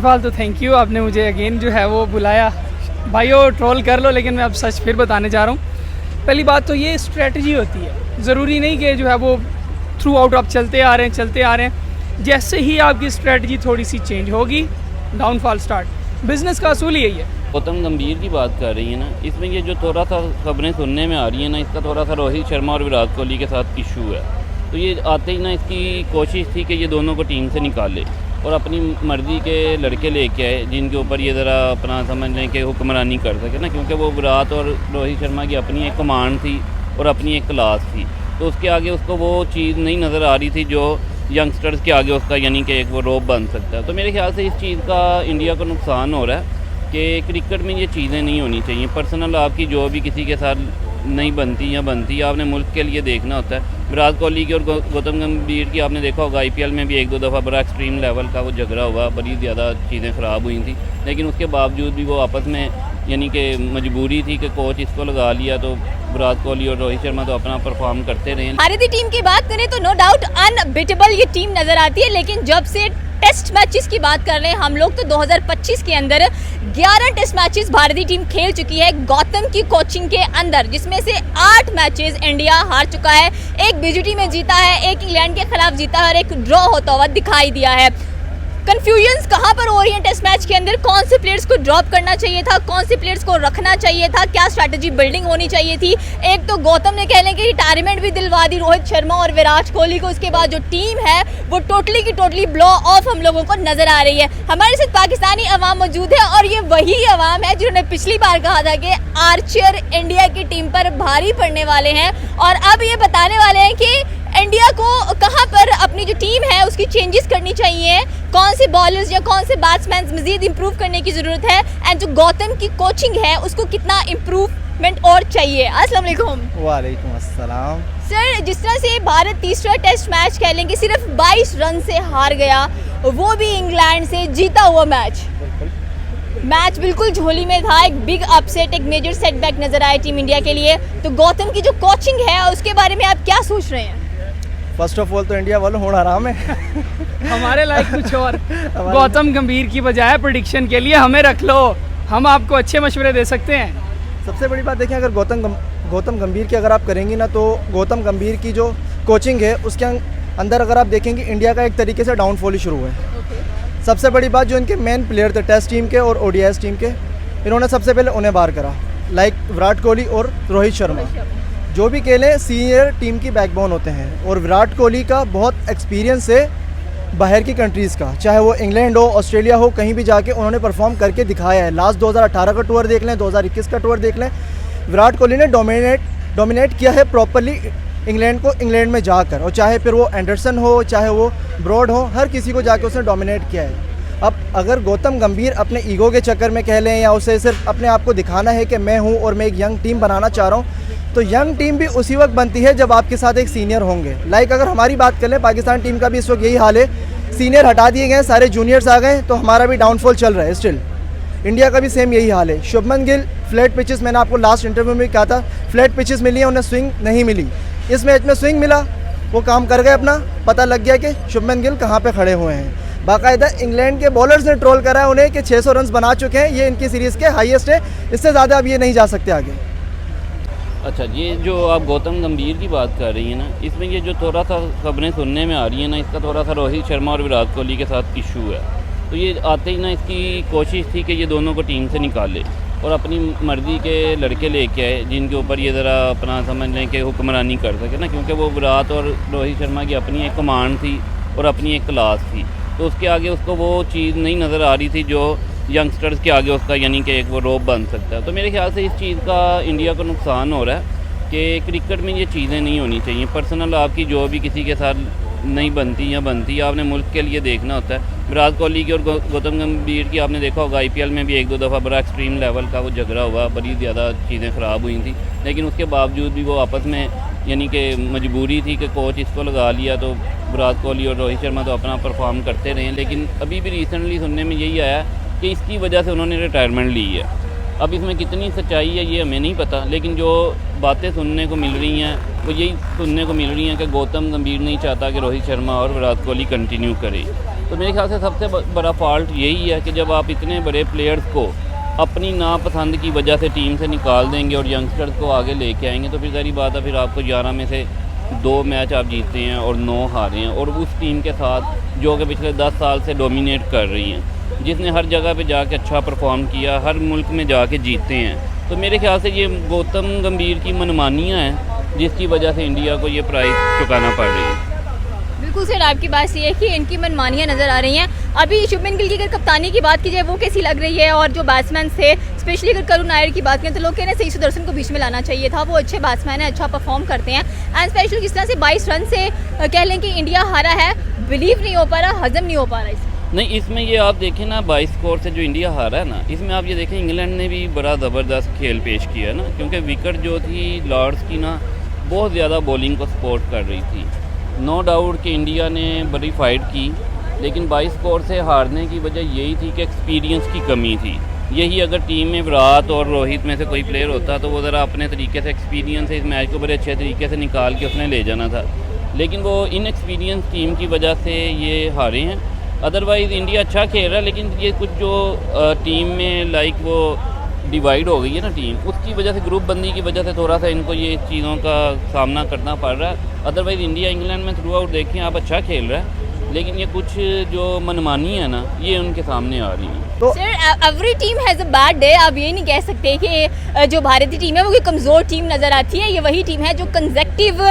फिलहाल तो thank you, आपने मुझे अगेन जो है वो बुलाया। भाइयों ट्रोल कर लो, लेकिन मैं अब सच फिर बताने जा रहा हूँ। पहली बात तो ये स्ट्रेटजी होती है, ज़रूरी नहीं कि जो है वो थ्रू आउट आप चलते आ रहे हैं। जैसे ही आपकी स्ट्रेटजी थोड़ी सी चेंज होगी, डाउनफॉल स्टार्ट। बिज़नेस का असूल यही है। गौतम गंभीर की बात कर रही है ना, इसमें ये जो थोड़ा सा खबरें सुनने में आ रही है ना, इसका थोड़ा सा रोहित शर्मा और विराट कोहली के साथ इशू है। तो ये आते ही ना इसकी कोशिश थी कि ये दोनों को टीम से निकाले और अपनी मर्ज़ी के लड़के लेके आए जिनके ऊपर ये ज़रा अपना समझ लें कि हुक्मरानी कर सके ना, क्योंकि वो विराट और रोहित शर्मा की अपनी एक कमांड थी और अपनी एक क्लास थी। तो उसके आगे उसको वो चीज़ नहीं नज़र आ रही थी जो यंगस्टर्स के आगे उसका यानी कि एक वो रोब बन सकता है। तो मेरे ख्याल से इस चीज़ का इंडिया को नुकसान हो रहा है कि क्रिकेट में ये चीज़ें नहीं होनी चाहिए। पर्सनल आपकी जो भी किसी के साथ नहीं बनती या बनती है, आपने मुल्क के लिए देखना होता है। विराट कोहली की और गौतम गंभीर की आपने देखा होगा IPL में भी एक दो दफ़ा बड़ा एक्सट्रीम लेवल का वो झगड़ा हुआ, बड़ी ज़्यादा चीज़ें ख़राब हुई थी, लेकिन उसके बावजूद भी वो आपस में यानी कि मजबूरी थी कि कोच इसको लगा लिया, तो विराट कोहली और रोहित शर्मा तो अपना परफॉर्म करते रहे। भारतीय टीम की बात करें तो नो डाउट अनबीटेबल ये टीम नजर आती है, लेकिन जब से टेस्ट मैचेस की बात कर रहे हैं हम लोग, तो 2025 के अंदर 11 टेस्ट मैचेस भारतीय टीम खेल चुकी है गौतम की कोचिंग के अंदर, जिसमें से 8 मैचेस इंडिया हार चुका है। एक BGT में जीता है, एक इंग्लैंड के खिलाफ जीता है और एक ड्रॉ होता हुआ दिखाई दिया है। कंफ्यूजन्स कहाँ पर हो रही है टेस्ट मैच के अंदर? कौन से प्लेयर्स को ड्रॉप करना चाहिए था, कौन से प्लेयर्स को रखना चाहिए था, क्या स्ट्रैटेजी बिल्डिंग होनी चाहिए थी? एक तो गौतम ने कह लें कि रिटायरमेंट भी दिलवा दी रोहित शर्मा और विराट कोहली को, उसके बाद जो टीम है वो टोटली की टोटली ब्लो ऑफ हम लोगों को नजर आ रही है। हमारे साथ पाकिस्तानी अवाम मौजूद है और ये वही अवाम है जिन्होंने पिछली बार कहा था कि आर्चर इंडिया की टीम पर भारी पड़ने वाले हैं, और अब ये बताने वाले हैं कि इंडिया को कहां पर अपनी जो टीम है उसकी चेंजेस करनी चाहिए, कौन से बॉलर्स या कौन से बैट्समैन मजीद इंप्रूव करने की जरूरत है, एंड जो गौतम की कोचिंग है उसको कितना इम्प्रूवमेंट और चाहिए। अस्सलाम वालेकुम। वालेकुम अस्सलाम। सर, जिस तरह से भारत तीसरा टेस्ट मैच कह लें कि सिर्फ 22 रन से हार गया, वो भी इंग्लैंड से जीता हुआ मैच बिल्कुल झोली में था, एक बिग अपसेट, एक मेजर सेटबैक नजर आया टीम इंडिया के लिए। तो गौतम की जो कोचिंग है उसके बारे में आप क्या सोच रहे हैं? फर्स्ट ऑफ ऑल तो इंडिया वालों होना आराम है हमारे लाइक कुछ और। गौतम गंभीर की बजाय प्रेडिक्शन के लिए हमें रख लो, हम आपको अच्छे मशवरे दे सकते हैं। सबसे बड़ी बात देखिए, अगर गौतम गंभीर की अगर आप करेंगी ना, तो गौतम गंभीर की जो कोचिंग है उसके अंदर अगर आप देखेंगे इंडिया का एक तरीके से डाउनफॉल ही शुरू है। सबसे बड़ी बात, जो इनके मेन प्लेयर थे टेस्ट टीम के और ODI टीम के, इन्होंने सबसे पहले उन्हें बाहर करा, लाइक विराट कोहली और रोहित शर्मा, जो भी खेले सीनियर टीम की बैकबोन होते हैं। और विराट कोहली का बहुत एक्सपीरियंस है बाहर की कंट्रीज़ का, चाहे वो इंग्लैंड हो, ऑस्ट्रेलिया हो, कहीं भी जाके उन्होंने परफॉर्म करके दिखाया है। लास्ट 2018 का टूर देख लें, 2021 का टूर देख लें, विराट कोहली ने डोमिनेट किया है प्रॉपरली इंग्लैंड को, इंग्लैंड में जाकर, और चाहे फिर वो एंडरसन हो, चाहे वो ब्रॉड हो, हर किसी को जाके उसने डोमिनेट किया है। अब अगर गौतम गंभीर अपने ईगो के चक्कर में कह लें, या उसे सिर्फ अपने आप को दिखाना है कि मैं हूँ और मैं एक यंग टीम बनाना चाह रहा हूँ, तो यंग टीम भी उसी वक्त बनती है जब आपके साथ एक सीनियर होंगे। लाइक अगर हमारी बात कर लें, पाकिस्तान टीम का भी इस वक्त यही हाल है, सीनियर हटा दिए गए, सारे जूनियर्स आ गए, तो हमारा भी डाउनफॉल चल रहा है स्टिल। इंडिया का भी सेम यही हाल है। शुभमन गिल फ्लैट पिचेस, मैंने आपको लास्ट इंटरव्यू में कहा था, फ्लैट पिचेस मिली हैं, उन्हें स्विंग नहीं मिली। इस मैच में स्विंग मिला, वो काम कर गए अपना, पता लग गया कि शुभमन गिल कहाँ पे खड़े हुए हैं। बाकायदा इंग्लैंड के बॉलर्स ने ट्रोल करा है उन्हें कि 600 रन बना चुके हैं, ये इनकी सीरीज़ के हाईएस्ट है, इससे ज़्यादा अब ये नहीं जा सकते आगे। अच्छा, ये जो आप गौतम गंभीर की बात कर रही हैं ना, इसमें ये जो थोड़ा सा खबरें सुनने में आ रही है ना, इसका थोड़ा सा रोहित शर्मा और विराट कोहली के साथ इशू है। तो ये आते ही ना इसकी कोशिश थी कि ये दोनों को टीम से निकाले और अपनी मर्ज़ी के लड़के लेके आए जिनके ऊपर ये ज़रा अपना समझ लें कि हुक्मरानी कर सके ना, क्योंकि वो विराट और रोहित शर्मा की अपनी एक कमांड थी और अपनी एक क्लास थी। तो उसके आगे उसको वो चीज़ नहीं नज़र आ रही थी जो यंगस्टर्स के आगे उसका यानी कि एक वो रोब बन सकता है। तो मेरे ख्याल से इस चीज़ का इंडिया को नुकसान हो रहा है कि क्रिकेट में ये चीज़ें नहीं होनी चाहिए। पर्सनल आपकी जो भी किसी के साथ नहीं बनती या बनती, आपने मुल्क के लिए देखना होता है। विराट कोहली की और गौतम गंभीर की आपने देखा होगा IPL में भी एक दो दफ़ा बड़ा एक्सट्रीम लेवल का वो झगड़ा हुआ, बड़ी ज़्यादा चीज़ें ख़राब हुई थी, लेकिन उसके बावजूद भी वो आपस में यानी कि मजबूरी थी कि कोच इसको लगा लिया, तो विराट कोहली और रोहित शर्मा तो अपना परफॉर्म करते रहे। लेकिन अभी भी रिसेंटली सुनने में यही आया कि इसकी वजह से उन्होंने रिटायरमेंट ली है। अब इसमें कितनी सच्चाई है ये हमें नहीं पता, लेकिन जो बातें सुनने को मिल रही हैं वो यही सुनने को मिल रही हैं कि गौतम गंभीर नहीं चाहता कि रोहित शर्मा और विराट कोहली कंटिन्यू करे। तो मेरे ख्याल से सबसे बड़ा फॉल्ट यही है कि जब आप इतने बड़े प्लेयर्स को अपनी नापसंद की वजह से टीम से निकाल देंगे और यंगस्टर्स को आगे लेके आएंगे, तो फिर सारी बात है, फिर आपको 11 में से 2 मैच आप जीतते हैं और 9 हारे हैं, और उस टीम के साथ जो कि पिछले 10 साल से डोमिनेट कर रही हैं, जिसने हर जगह पे जाके अच्छा परफॉर्म किया, हर मुल्क में जाके जीतते हैं। तो मेरे ख्याल से ये गौतम गंभीर की मनमानियाँ हैं जिसकी वजह से इंडिया को ये प्राइस चुकाना पड़ रही है। बिल्कुल सर, आपकी बात सही है कि इनकी मनमानियाँ नज़र आ रही हैं। अभी शुभमन गिल की अगर कप्तानी की बात की जाए वो कैसी लग रही है, और जो बैट्समैन थे स्पेशली अगर करुण नायर की बात करें तो लोग कह रहे हैं सही सुदर्शन को बीच में लाना चाहिए था, वो अच्छे बैट्समैन है, अच्छा परफॉर्म करते हैं। एंड स्पेशली जिस तरह से 22 रन से कह लें कि इंडिया हारा है, बिलीव नहीं हो पा रहा, हजम नहीं हो पा रहा इसमें। नहीं, इसमें ये आप देखें ना, 22 स्कोर से जो इंडिया हारा है ना, इसमें आप ये देखें इंग्लैंड ने भी बड़ा ज़बरदस्त खेल पेश किया ना, क्योंकि विकेट जो थी लॉर्ड्स की ना बहुत ज़्यादा बॉलिंग को सपोर्ट कर रही थी। नो डाउट कि इंडिया ने बड़ी फाइट की, लेकिन 22 स्कोर से हारने की वजह यही थी कि एक्सपीरियंस की कमी थी। यही अगर टीम में विराट और रोहित में से कोई प्लेयर होता तो वो ज़रा अपने तरीके से एक्सपीरियंस से इस मैच को बड़े अच्छे तरीके से निकाल के उसने ले जाना था, लेकिन वो इनएक्सपीरियंस टीम की वजह से ये हारे हैं। अदरवाइज़ इंडिया अच्छा खेल रहा है, लेकिन ये कुछ जो टीम में लाइक वो डिवाइड हो गई है ना टीम, उसकी वजह से ग्रुप बंदी की वजह से थोड़ा सा इनको ये चीज़ों का सामना करना पड़ रहा है। अदरवाइज़ इंडिया इंग्लैंड में थ्रू आउट देखें आप अच्छा खेल रहा है, लेकिन ये कुछ जो मनमानी है ना ये उनके सामने आ रही है। तो sir every team has a bad day, आप ये नहीं कह सकते कि जो भारतीय टीम है वो कोई कमज़ोर टीम नज़र आती है। ये वही टीम है जो कंसेक्टिव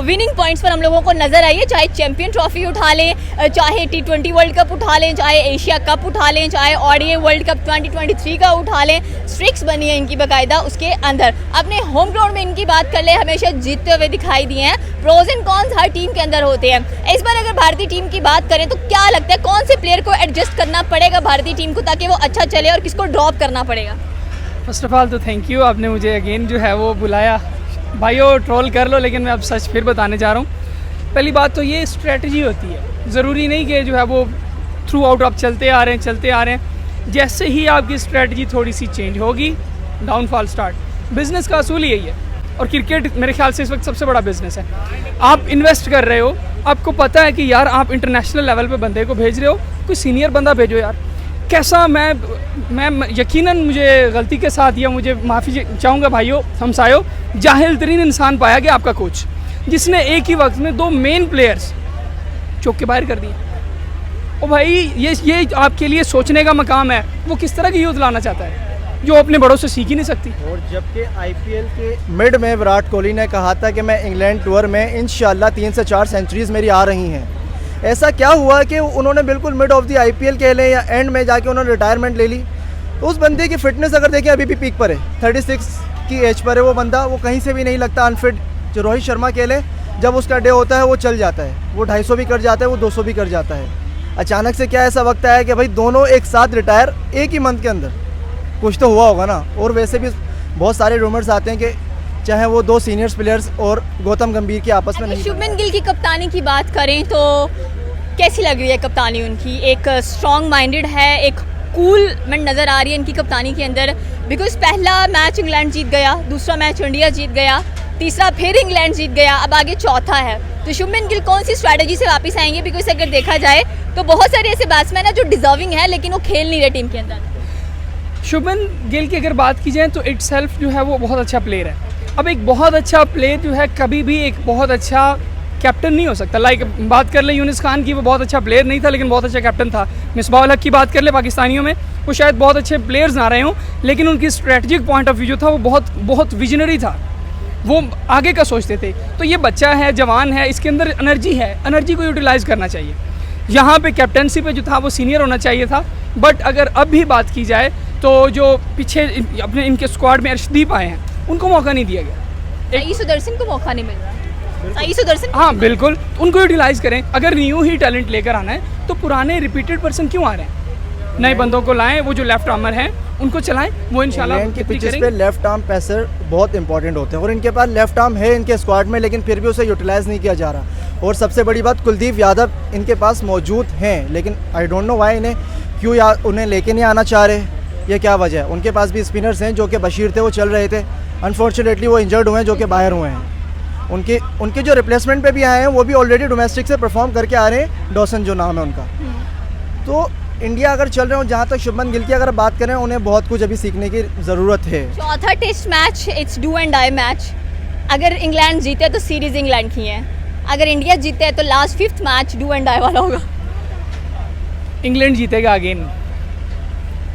विनिंग पॉइंट्स पर हम लोगों को नज़र आई है, चाहे चैंपियन ट्रॉफी उठा लें, चाहे T20 वर्ल्ड कप उठा लें, चाहे एशिया कप उठा लें, चाहे ODI वर्ल्ड कप 2023 का उठा लें, स्ट्रिक्स बनी है इनकी बाकायदा उसके अंदर। अपने होम ग्राउंड में इनकी बात कर ले, हमेशा जीतते हुए दिखाई दिए हैं। प्रोज एंड कॉन्स हर टीम के अंदर होते हैं। इस बार अगर भारतीय टीम की बात करें तो क्या लगता है कौन से प्लेयर को एडजस्ट करना पड़ेगा भारतीय टीम को ताकि वो अच्छा चले, और किसको ड्रॉप करना पड़ेगा? फर्स्ट ऑफ ऑल तो थैंक यू, आपने मुझे अगेन जो है वो बुलाया। भाइयों ट्रोल कर लो, लेकिन मैं अब सच फिर बताने जा रहा हूँ। पहली बात तो ये स्ट्रेटजी होती है, ज़रूरी नहीं कि जो है वो थ्रू आउट आप चलते आ रहे हैं। जैसे ही आपकी स्ट्रेटजी थोड़ी सी चेंज होगी, डाउनफॉल स्टार्ट। बिज़नेस का असूल यही है, और क्रिकेट मेरे ख्याल से इस वक्त सबसे बड़ा बिज़नेस है। आप इन्वेस्ट कर रहे हो, आपको पता है कि यार आप इंटरनेशनल लेवल पे बंदे को भेज रहे हो, कोई सीनियर बंदा भेजो यार। कैसा मैं यकीनन मुझे गलती के साथ, या मुझे माफ़ी चाहूँगा भाइयों हमसायों, जाहिल तरीन इंसान पाया गया आपका कोच, जिसने एक ही वक्त में 2 मेन प्लेयर्स चौक के बाहर कर दिए। ओ भाई ये आपके लिए सोचने का मकाम है, वो किस तरह की यूथ लाना चाहता है जो अपने बड़ों से सीख ही नहीं सकती। और जबकि IPL के मिड में विराट कोहली ने कहा था कि मैं इंग्लैंड टूर में इंशाल्लाह 3 से 4 सेंचुरीज़ मेरी आ रही हैं, ऐसा क्या हुआ कि उन्होंने बिल्कुल मिड ऑफ द IPL कह लें या एंड में जाके उन्होंने रिटायरमेंट ले ली। तो उस बंदे की फ़िटनेस अगर देखें अभी भी पीक पर है, 36 की एज पर है वो बंदा, वो कहीं से भी नहीं लगता अनफिट। जो रोहित शर्मा कह लें, जब उसका डे होता है वो चल जाता है, वो 250 भी कर जाता है, वो 200 भी कर जाता है। अचानक से क्या ऐसा वक्त आया कि भाई दोनों एक साथ रिटायर एक ही मंथ के अंदर, कुछ तो हुआ होगा ना। और वैसे भी बहुत सारे रूमर्स आते हैं कि चाहे वो 2 सीनियर्स प्लेयर्स और गौतम गंभीर की आपस में नहीं। शुभमन गिल की कप्तानी की बात करें तो कैसी लग रही है कप्तानी उनकी? एक स्ट्रॉन्ग माइंडेड है, एक कूलमेंट नज़र आ रही है इनकी कप्तानी के अंदर, बिकॉज पहला मैच इंग्लैंड जीत गया, दूसरा मैच इंडिया जीत गया, तीसरा फिर इंग्लैंड जीत गया, अब आगे चौथा है। तो शुभमन गिल कौन सी स्ट्रैटेजी से वापस आएंगे? बिकॉज अगर देखा जाए तो बहुत सारे ऐसे बैट्समैन हैं जो डिजर्विंग है लेकिन वो खेल नहीं रहे टीम के अंदर। शुभमन गिल की अगर बात की जाए तो इटसेल्फ जो है वो बहुत अच्छा प्लेयर है। अब एक बहुत अच्छा प्लेयर जो है कभी भी एक बहुत अच्छा कैप्टन नहीं हो सकता। लाइक बात कर ले यूनिस खान की, वो बहुत अच्छा प्लेयर नहीं था लेकिन बहुत अच्छा कैप्टन था। मिसबाह उल हक की बात कर ले पाकिस्तानियों में, वो शायद बहुत अच्छे प्लेयर्स ना रहे हों लेकिन उनकी स्ट्रेटजिक पॉइंट ऑफ व्यू जो था वो बहुत विजनरी था, वो आगे का सोचते थे। तो ये बच्चा है, जवान है, इसके अंदर एनर्जी है, एनर्जी को यूटिलाइज़ करना चाहिए। यहाँ पे कैप्टनसी पे जो था वो सीनियर होना चाहिए था। बट अगर अब भी बात की जाए तो जो पीछे अपने इनके स्क्वाड में अर्शदीप आए हैं उनको मौका नहीं दिया गया। सही सुदर्शन को मौका नहीं मिल रहा। सही सुदर्शन, हाँ बिल्कुल, उनको यूटिलाइज़ करें। अगर न्यू ही टैलेंट लेकर आना है तो पुराने रिपीटेड पर्सन क्यों आ रहे हैं? नए बंदों को लाएं, वो जो लेफ्ट आर्मर हैं उनको चलाएं, वो इंशाल्लाह की पिचेस पे लेफ्ट आर्म पेसर बहुत इंपॉर्टेंट होते हैं और इनके पास लेफ्ट आर्म है इनके स्क्वाड में, लेकिन फिर भी उसे यूटिलाइज़ नहीं किया जा रहा। और सबसे बड़ी बात, कुलदीप यादव इनके पास मौजूद हैं लेकिन आई डोंट नो वाई इन्हें क्यों उन्हें लेके नहीं आना चाह रहे, ये क्या वजह है? उनके पास भी स्पिनर्स हैं जो कि बशीर थे, वो चल रहे थे, अनफॉर्चुनेटली वो इंजर्ड हुए हैं जो कि बाहर हुए हैं। उनके जो रिप्लेसमेंट पे भी आए हैं वो भी ऑलरेडी डोमेस्टिक से परफॉर्म करके आ रहे हैं, डॉसन जो नाम है उनका। तो इंडिया अगर चल रहे हो, जहाँ तक शुभमन गिल की अगर बात करें, उन्हें बहुत कुछ अभी सीखने की ज़रूरत है। चौथा test match it's do and die match. अगर इंग्लैंड जीते तो सीरीज इंग्लैंड की है, अगर इंडिया जीते तो last 5th match do and die वाला होगा। इंग्लैंड जीतेगा अगेन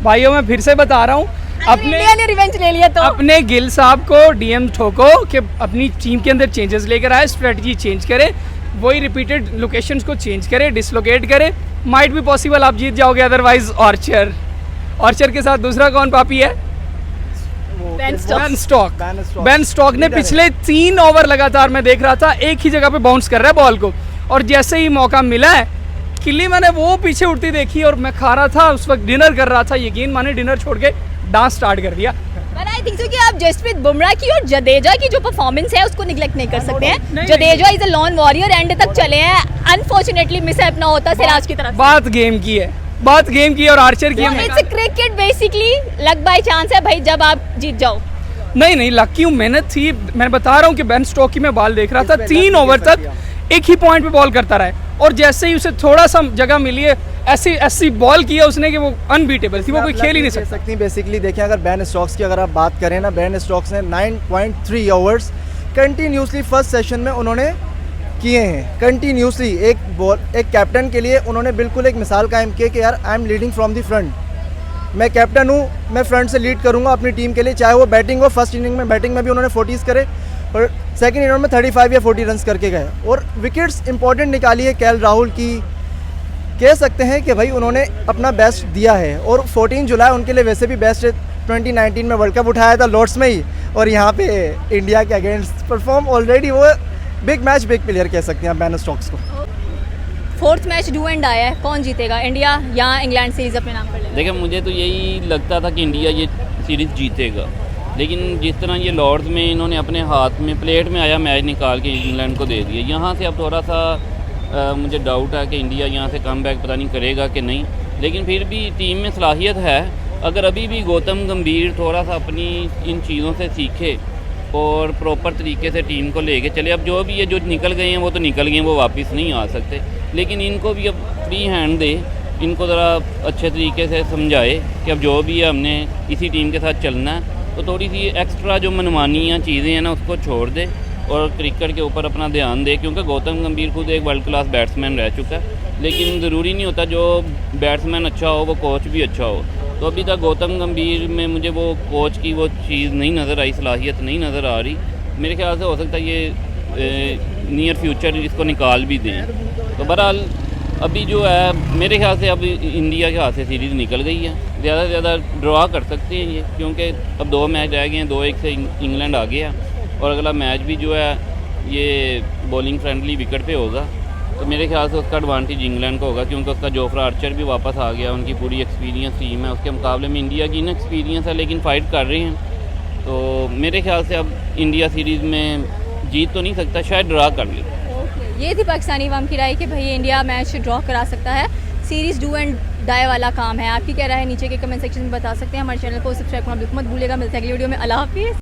भाइयों, मैं फिर से बता रहा हूँ। इंडिया ने रिवेंज ले लिया तो अपने गिल साहब को डीएम ठोको कि अपनी टीम के अंदर चेंजेस लेकर आए, स्ट्रेटजी चेंज करे, वही रिपीटेड लोकेशंस को चेंज करे, डिसलोकेट करे। माइट भी पॉसिबल आप जीत जाओगे, अदरवाइज ऑर्चर के साथ दूसरा कौन पापी है? बेन स्टॉक ने पिछले 3 ओवर लगातार मैं देख रहा था एक ही जगह पे बाउंस कर रहा है बॉल को, और जैसे ही मौका मिला है किल्ली मैंने वो पीछे उड़ती देखी, और मैं खा रहा था उस वक्त, डिनर कर रहा था, यकीन माने डिनर छोड़ के डांस स्टार्ट कर दिया। But I think so कि आप जसप्रीत बुमराह की और जडेजा की जो परफॉर्मेंस है उसको निगलेक्ट नहीं कर सकते हैं। Jadeja is a lawn warrior, and तक चले हैं, अनफॉर्चुनेटली मिस अपना होता सिराज की तरफ। बात गेम की है, बात गेम की और आर्चर की है। It's cricket basically, luck by chance है भाई जब आप जीत जाओ। नहीं लक की मेहनत थी। मैं बता रहा हूँ कि बेन स्टोक की मैं बॉल देख रहा था, 3 ओवर तक एक ही पॉइंट पे बॉल करता रहा, और जैसे ही उसे थोड़ा सा जगह मिली है ऐसी बॉल किया उसने कि वो अनबीटेबल थी, वो कोई खेल ही नहीं सकती। बेसिकली देखें, अगर बेन स्टोक्स की अगर आप बात करें ना, बेन स्टोक्स ने 9.3 ओवर्स कंटिन्यूसली फर्स्ट सेशन में उन्होंने किए हैं। कंटिन्यूसली एक कैप्टन के लिए उन्होंने बिल्कुल एक मिसाल कायम की कि यार I am leading from the front, मैं कैप्टन हूँ, मैं फ्रंट से लीड करूँगा अपनी टीम के लिए, चाहे वो बैटिंग हो। फर्स्ट इनिंग में बैटिंग में भी उन्होंने 40s करे, और सेकंड इनिंग में 35 या 40 रन्स करके गए, और विकेट्स इंपॉर्टेंट निकाली है केएल राहुल की। कह सकते हैं कि भाई उन्होंने अपना बेस्ट दिया है, और 14 जुलाई उनके लिए वैसे भी बेस्ट है। 2019 में वर्ल्ड कप उठाया था लॉर्ड्स में ही, और यहाँ पे इंडिया के अगेंस्ट परफॉर्म ऑलरेडी, वो बिग मैच बिग प्लेयर कह सकते हैं आप बेन स्टोक्स को। 4th मैच डू एंड आया है, कौन जीतेगा, इंडिया या इंग्लैंड सीरीज अपने नाम कर लेगा? देखिए, मुझे तो यही लगता था कि इंडिया ये सीरीज़ जीतेगा, लेकिन जिस तरह ये लॉर्ड्स में इन्होंने अपने हाथ में प्लेट में आया मैच निकाल के इंग्लैंड को दे दिया, यहाँ से अब थोड़ा सा मुझे डाउट है कि इंडिया यहाँ से कम बैक पता नहीं करेगा कि नहीं। लेकिन फिर भी टीम में सलाहियत है, अगर अभी भी गौतम गंभीर थोड़ा सा अपनी इन चीज़ों से सीखे और प्रॉपर तरीके से टीम को लेके चले। अब जो भी ये जो निकल गए हैं वो तो निकल गए हैं, वो वापस नहीं आ सकते, लेकिन इनको भी अब फ्री हैंड दे, इनको ज़रा अच्छे तरीके से समझाए कि अब जो भी है हमने इसी टीम के साथ चलना है, तो थोड़ी सी एक्स्ट्रा जो मनमानी या चीज़ें हैं ना उसको छोड़ दे और क्रिकेट के ऊपर अपना ध्यान दे, क्योंकि गौतम गंभीर खुद एक वर्ल्ड क्लास बैट्समैन रह चुका है। लेकिन ज़रूरी नहीं होता जो बैट्समैन अच्छा हो वो कोच भी अच्छा हो। तो अभी तक गौतम गंभीर में मुझे वो कोच की वो चीज़ नहीं नज़र आई, सलाहियत नहीं नज़र आ रही। मेरे ख्याल से हो सकता है ये नियर फ्यूचर इसको निकाल भी दें। तो बहरहाल अभी जो है मेरे ख्याल से अब इंडिया के हाथ से सीरीज़ निकल गई है, ज़्यादा से ज़्यादा ड्रॉ कर सकते हैं ये, क्योंकि अब 2 मैच रह गए हैं, 2-1 से इंग्लैंड आ गया, और अगला मैच भी जो है ये बॉलिंग फ्रेंडली विकेट पे होगा। तो मेरे ख्याल से उसका एडवांटेज इंग्लैंड को होगा, क्योंकि उसका जोफ्रा आर्चर भी वापस आ गया, उनकी पूरी एक्सपीरियंस टीम है। उसके मुकाबले में इंडिया की इनएक्सपीरियंस है, लेकिन फ़ाइट कर रहे हैं। तो मेरे ख्याल से अब इंडिया सीरीज़ में जीत तो नहीं सकता, शायद ड्रा कर ले। ये थी पाकिस्तानी अवाम की राय कि भाई इंडिया मैच ड्रॉ करा सकता है, सीरीज़ डू एंड डाई वाला काम है। आपकी क्या राय है नीचे के कमेंट सेक्शन में बता सकते हैं। हमारे चैनल को सब्सक्राइब करना बिल्कुल मत भूलिएगा। मिलते हैं अगली वीडियो में। अल्लाह हाफिज़।